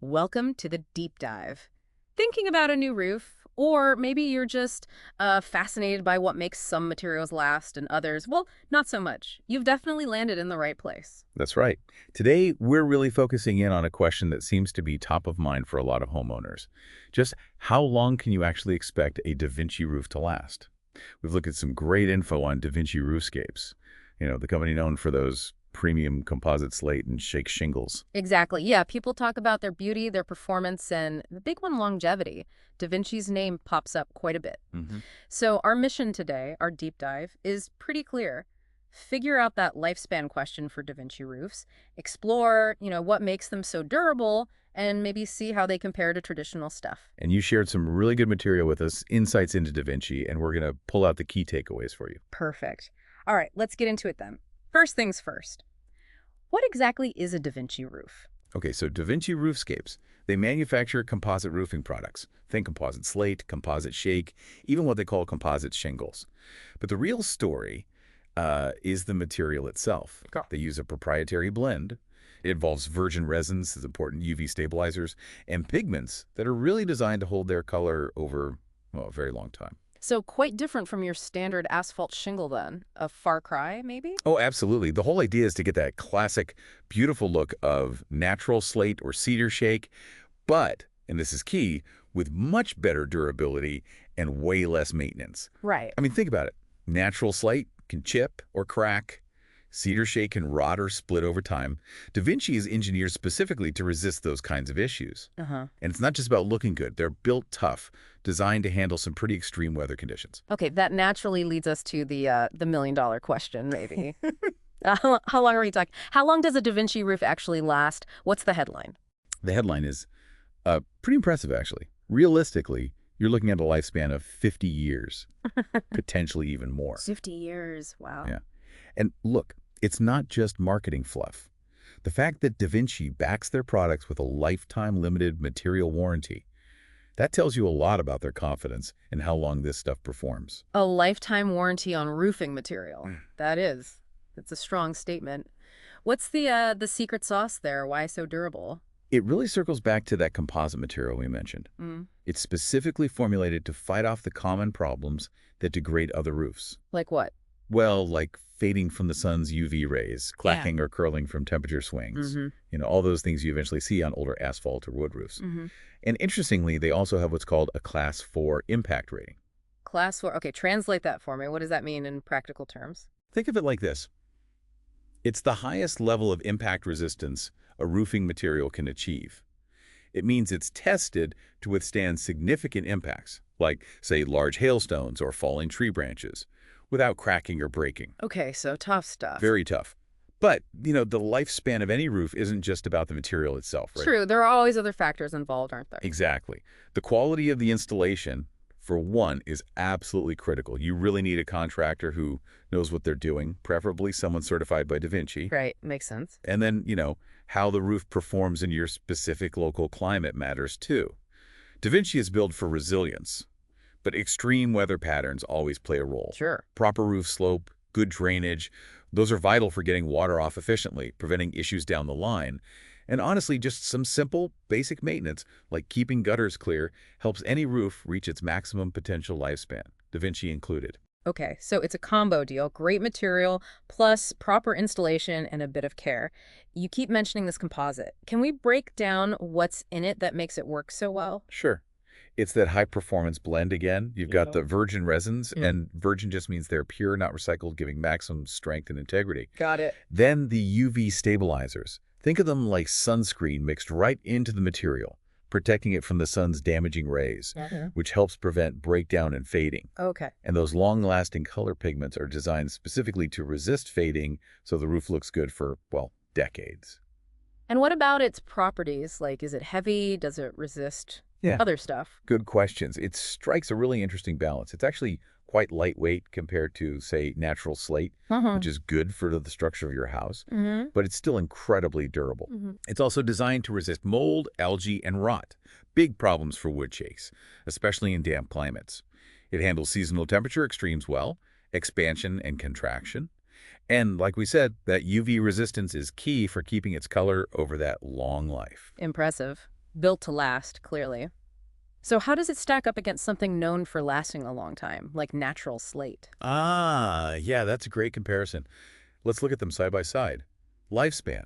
Welcome to the deep dive. Thinking about a new roof, or maybe you're just fascinated by what makes some materials last and others, well, not so much. You've definitely landed in the right place. That's right. Today, we're really focusing in on a question that seems to be top of mind for a lot of homeowners. Just how long can you actually expect a DaVinci roof to last? We've looked at some great info on DaVinci Roofscapes, the company known for those premium composite slate and shake shingles. Exactly. Yeah, people talk about their beauty, their performance, and the big one, longevity. Da Vinci's name pops up quite a bit. hmm So our mission today, our deep dive, is pretty clear. Figure out that lifespan question for Da Vinci roofs, explore, what makes them so durable, and maybe see how they compare to traditional stuff. And you shared some really good material with us, insights into DaVinci, and we're going to pull out the key takeaways for you. Perfect. All right, let's get into it then. First things first. What exactly is a Da Vinci roof? Okay, so DaVinci Roofscapes, they manufacture composite roofing products. Think composite slate, composite shake, even what they call composite shingles. But the real story is the material itself. Okay. They use a proprietary blend. It involves virgin resins as important UV stabilizers and pigments that are really designed to hold their color over, well, a very long time. So quite different from your standard asphalt shingle then. A far cry, maybe? Oh, absolutely. The whole idea is to get that classic, beautiful look of natural slate or cedar shake, but, and this is key, with much better durability and way less maintenance. Right. I mean, think about it. Natural slate can chip or crack. Cedar shake can rot or split over time. DaVinci is engineered specifically to resist those kinds of issues. Uh-huh. And it's not just about looking good. They're built tough, designed to handle some pretty extreme weather conditions. Okay, that naturally leads us to the million-dollar question, maybe. How long are we talking? How long does a Da Vinci roof actually last? What's the headline? The headline is pretty impressive, actually. Realistically, you're looking at a lifespan of 50 years, potentially even more. 50 years. Wow. Yeah. And look, it's not just marketing fluff. The fact that DaVinci backs their products with a lifetime limited material warranty, that tells you a lot about their confidence in how long this stuff performs. A lifetime warranty on roofing material. That's a strong statement. What's the secret sauce there? Why so durable? It really circles back to that composite material we mentioned. Mm. It's specifically formulated to fight off the common problems that degrade other roofs. Like what? Well, like fading from the sun's UV rays, clacking or curling from temperature swings. Mm-hmm. All those things you eventually see on older asphalt or wood roofs. Mm-hmm. And interestingly, they also have what's called a Class 4 impact rating. Class 4. Okay, translate that for me. What does that mean in practical terms? Think of it like this. It's the highest level of impact resistance a roofing material can achieve. It means it's tested to withstand significant impacts, like, say, large hailstones or falling tree branches, without cracking or breaking. Okay, so tough stuff. Very tough. But, the lifespan of any roof isn't just about the material itself, right? True, there are always other factors involved, aren't there? Exactly. The quality of the installation, for one, is absolutely critical. You really need a contractor who knows what they're doing, preferably someone certified by DaVinci. Right, makes sense. And then, how the roof performs in your specific local climate matters too. DaVinci is built for resilience, but extreme weather patterns always play a role. Sure. Proper roof slope, good drainage, those are vital for getting water off efficiently, preventing issues down the line. And honestly, just some simple, basic maintenance, like keeping gutters clear, helps any roof reach its maximum potential lifespan, DaVinci included. Okay, so it's a combo deal. Great material, plus proper installation and a bit of care. You keep mentioning this composite. Can we break down what's in it that makes it work so well? Sure. It's that high-performance blend again. You've got the virgin resins, and virgin just means they're pure, not recycled, giving maximum strength and integrity. Got it. Then the UV stabilizers. Think of them like sunscreen mixed right into the material, protecting it from the sun's damaging rays, which helps prevent breakdown and fading. Okay. And those long-lasting color pigments are designed specifically to resist fading, so the roof looks good for, well, decades. And what about its properties? Like, is it heavy? Does it resist other stuff? Good questions. It strikes a really interesting balance. It's actually quite lightweight compared to, say, natural slate, which is good for the structure of your house, but it's still incredibly durable. It's also designed to resist mold, algae, and rot, big problems for wood shakes, especially in damp climates. It handles seasonal temperature extremes well, expansion and contraction. And like we said, that UV resistance is key for keeping its color over that long life. Impressive. Built to last, clearly. So how does it stack up against something known for lasting a long time, like natural slate? Ah, yeah, that's a great comparison. Let's look at them side by side. Lifespan.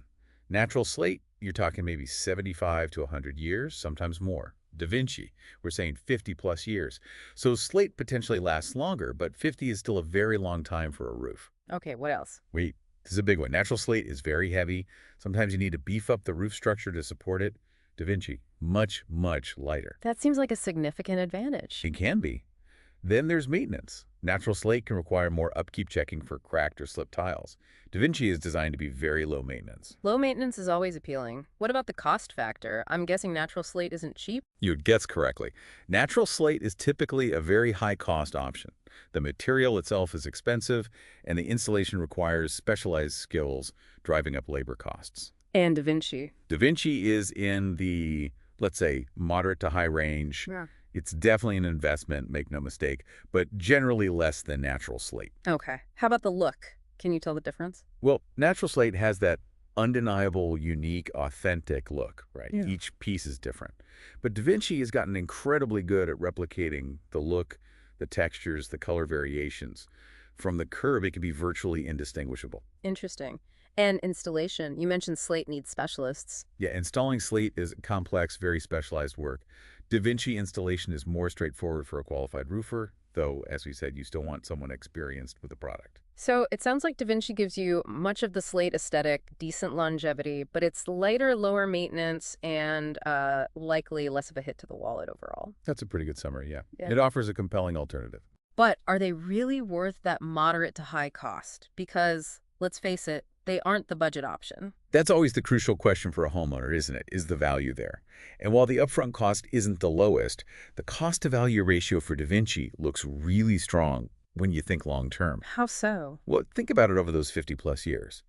Natural slate, you're talking maybe 75 to 100 years, sometimes more. DaVinci, we're saying 50 plus years. So slate potentially lasts longer, but 50 is still a very long time for a roof. Okay, what else? Wait, this is a big one. Natural slate is very heavy. Sometimes you need to beef up the roof structure to support it. DaVinci, much, much lighter. That seems like a significant advantage. It can be. Then there's maintenance. Natural slate can require more upkeep checking for cracked or slipped tiles. DaVinci is designed to be very low maintenance. Low maintenance is always appealing. What about the cost factor? I'm guessing natural slate isn't cheap? You'd guess correctly. Natural slate is typically a very high-cost option. The material itself is expensive, and the installation requires specialized skills, driving up labor costs. And DaVinci. DaVinci is in the, let's say, moderate to high range. Yeah. It's definitely an investment, make no mistake, but generally less than natural slate. Okay. How about the look? Can you tell the difference? Well, natural slate has that undeniable, unique, authentic look, right? Yeah. Each piece is different. But DaVinci has gotten incredibly good at replicating the look, the textures, the color variations. From the curb, it can be virtually indistinguishable. Interesting. And installation. You mentioned slate needs specialists. Yeah, installing slate is complex, very specialized work. DaVinci installation is more straightforward for a qualified roofer, though, as we said, you still want someone experienced with the product. So it sounds like DaVinci gives you much of the slate aesthetic, decent longevity, but it's lighter, lower maintenance, and likely less of a hit to the wallet overall. That's a pretty good summary, yeah. Yeah. It offers a compelling alternative. But are they really worth that moderate to high cost? Because, let's face it, they aren't the budget option. That's always the crucial question for a homeowner, isn't it? Is the value there? And while the upfront cost isn't the lowest, the cost-to-value ratio for DaVinci looks really strong when you think long-term. How so? Well, think about it over those 50-plus years.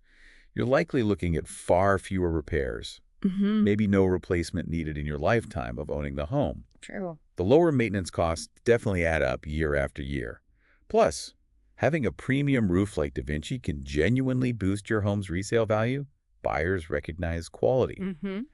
You're likely looking at far fewer repairs, maybe no replacement needed in your lifetime of owning the home. True. The lower maintenance costs definitely add up year after year. Plus, having a premium roof like DaVinci can genuinely boost your home's resale value. Buyers recognize quality.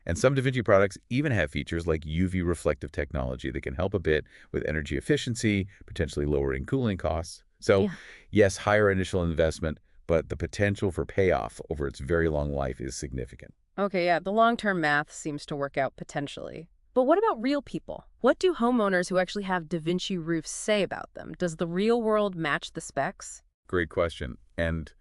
And some DaVinci products even have features like UV reflective technology that can help a bit with energy efficiency, potentially lowering cooling costs. So, yes, higher initial investment, but the potential for payoff over its very long life is significant. Okay, yeah, the long-term math seems to work out potentially. But what about real people? What do homeowners who actually have DaVinci roofs say about them? Does the real world match the specs? Great question. And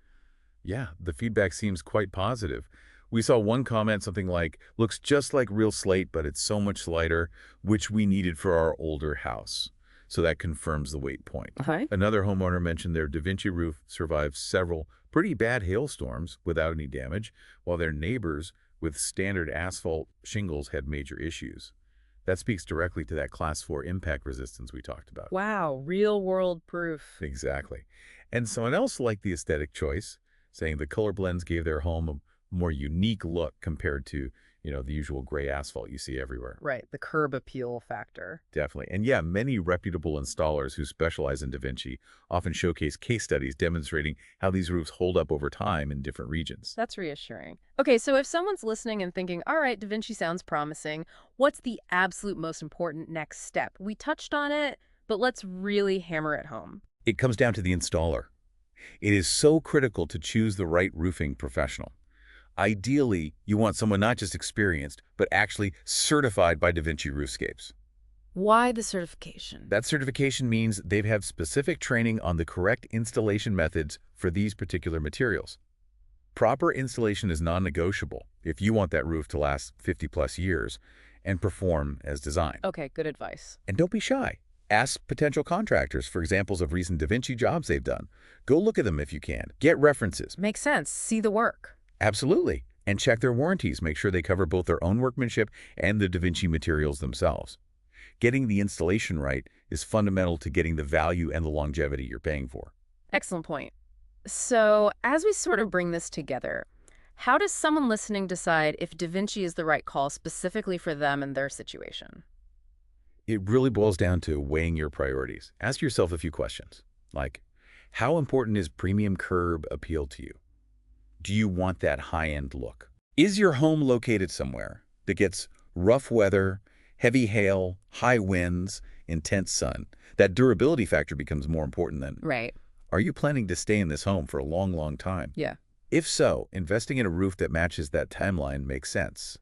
yeah, the feedback seems quite positive. We saw one comment, something like, looks just like real slate, but it's so much lighter, which we needed for our older house. So that confirms the weight point. Okay. Another homeowner mentioned their DaVinci roof survived several pretty bad hailstorms without any damage, while their neighbors with standard asphalt shingles had major issues. That speaks directly to that Class 4 impact resistance we talked about. Wow, real-world proof. Exactly. And someone else liked the aesthetic choice, saying the color blends gave their home a more unique look compared to, the usual gray asphalt you see everywhere. Right, the curb appeal factor. Definitely. And yeah, many reputable installers who specialize in DaVinci often showcase case studies demonstrating how these roofs hold up over time in different regions. That's reassuring. Okay, so if someone's listening and thinking, all right, DaVinci sounds promising, what's the absolute most important next step? We touched on it, but let's really hammer it home. It comes down to the installer. It is so critical to choose the right roofing professional. Ideally, you want someone not just experienced, but actually certified by DaVinci Roofscapes. Why the certification? That certification means they've had specific training on the correct installation methods for these particular materials. Proper installation is non-negotiable if you want that roof to last 50-plus years and perform as designed. Okay, good advice. And don't be shy. Ask potential contractors for examples of recent DaVinci jobs they've done. Go look at them if you can. Get references. Makes sense. See the work. Absolutely. And check their warranties. Make sure they cover both their own workmanship and the DaVinci materials themselves. Getting the installation right is fundamental to getting the value and the longevity you're paying for. Excellent point. So, as we sort of bring this together, how does someone listening decide if DaVinci is the right call specifically for them and their situation? It really boils down to weighing your priorities. Ask yourself a few questions, like, how important is premium curb appeal to you? Do you want that high-end look? Is your home located somewhere that gets Rough weather, heavy hail, high winds, intense sun. That durability factor becomes more important then. Right. Are you planning to stay in this home for a long, long time? Yeah. If so, investing in a roof that matches that timeline makes sense.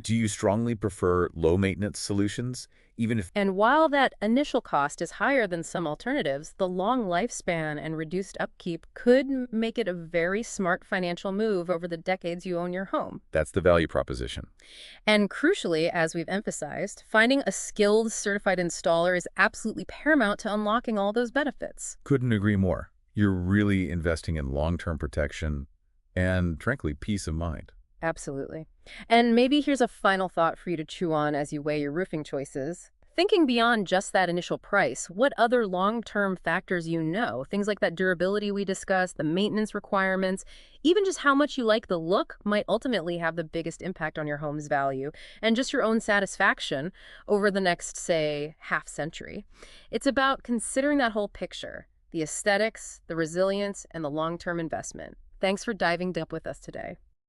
Do you strongly prefer low-maintenance solutions, even if... And while that initial cost is higher than some alternatives, the long lifespan and reduced upkeep could make it a very smart financial move over the decades you own your home. That's the value proposition. And crucially, as we've emphasized, finding a skilled, certified installer is absolutely paramount to unlocking all those benefits. Couldn't agree more. You're really investing in long-term protection and, frankly, peace of mind. Absolutely. And maybe here's a final thought for you to chew on as you weigh your roofing choices. Thinking beyond just that initial price, what other long-term factors things like that durability we discussed, the maintenance requirements, even just how much you like the look might ultimately have the biggest impact on your home's value and just your own satisfaction over the next, say, half century. It's about considering that whole picture, the aesthetics, the resilience, and the long-term investment. Thanks for diving deep with us today.